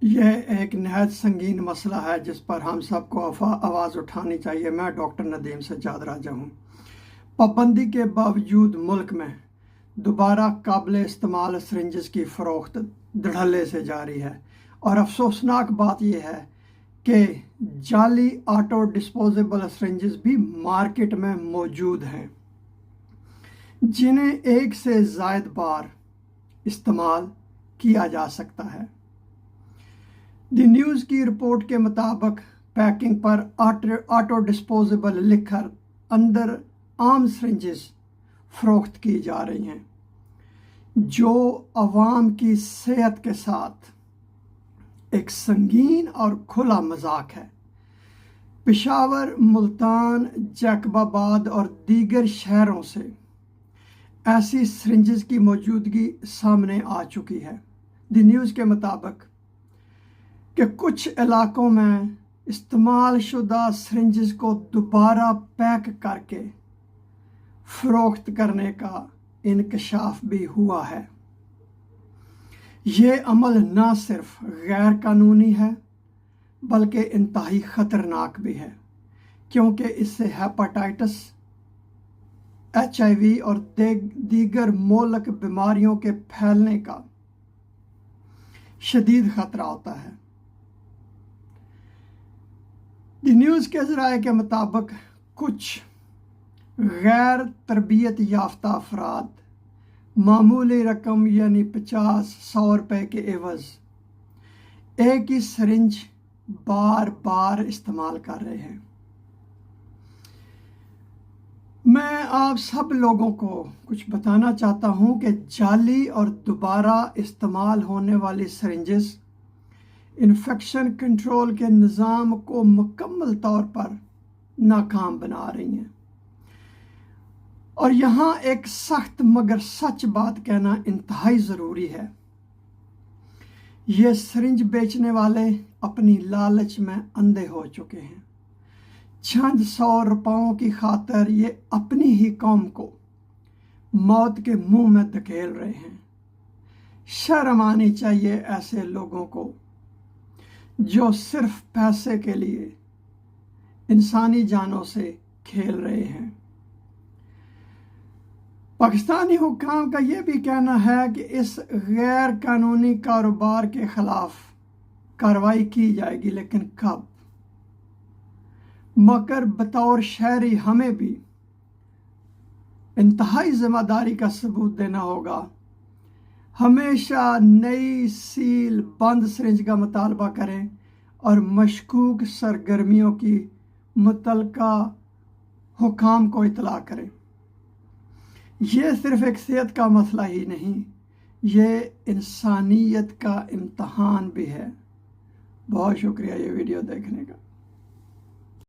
यह एक नहायत संगीन मसला है जिस पर हम सबको आवाज़ उठानी चाहिए। मैं डॉक्टर नदीम सज्जाद राजा हूँ। पाबंदी के बावजूद मुल्क में दोबारा काबिल इस्तेमाल सिरिंजेस की फ़रोख्त धड़ल्ले से जारी है और अफसोसनाक बात यह है कि जाली ऑटो डिस्पोजेबल सिरिंजेस भी मार्केट में मौजूद हैं जिन्हें एक से ज़ायद बार इस्तेमाल किया जा सकता है। द न्यूज़ की रिपोर्ट के मुताबिक पैकिंग पर ऑटो डिस्पोजेबल लिखकर अंदर आम सिरिंजेस फ़रोख्त की जा रही हैं जो अवाम की सेहत के साथ एक संगीन और खुला मजाक है। पेशावर, मुल्तान, जैकबाबाद और दीगर शहरों से ऐसी सिरिंजेस की मौजूदगी सामने आ चुकी है। द न्यूज़ के मुताबिक कि कुछ इलाकों में इस्तेमाल शुदा सिरिंजेस को दोबारा पैक करके फ़रोख्त करने का इंकशाफ भी हुआ है। ये अमल न सिर्फ गैर कानूनी है बल्कि इंतहाई ख़तरनाक भी है, क्योंकि इससे हेपेटाइटिस, HIV और दीगर मोहल्लक बीमारियों के फैलने का शदीद ख़तरा होता है। द न्यूज़ के ज़राए के मुताबिक कुछ गैर तरबियत याफ्ता अफराद मामूली रकम यानी 50-100 रुपए के एवज़ एक ही सिरिंज बार बार इस्तेमाल कर रहे हैं। मैं आप सब लोगों को कुछ बताना चाहता हूं कि जाली और दोबारा इस्तेमाल होने वाली सिरिंजेस इन्फेक्शन कंट्रोल के निज़ाम को मुकम्मल तौर पर नाकाम बना रही हैं। और यहाँ एक सख्त मगर सच बात कहना इंतहाई ज़रूरी है। ये सिरिंज बेचने वाले अपनी लालच में अंधे हो चुके हैं। चंद 100 रुपयों की खातिर ये अपनी ही कौम को मौत के मुंह में धकेल रहे हैं। शर्म आनी चाहिए ऐसे लोगों को जो सिर्फ पैसे के लिए इंसानी जानों से खेल रहे हैं। पाकिस्तानी हुक्काम का यह भी कहना है कि इस गैर कानूनी कारोबार के खिलाफ कार्रवाई की जाएगी, लेकिन कब? मगर बतौर शहरी हमें भी इंतहाई जिम्मेदारी का सबूत देना होगा। हमेशा नई सील बंद सिरिंज का मुतालबा करें और मशकूक सरगर्मियों की मुतलका हुकाम को इतला करें। यह सिर्फ एक सेहत का मसला ही नहीं, ये इंसानियत का इम्तहान भी है। बहुत शुक्रिया ये वीडियो देखने का।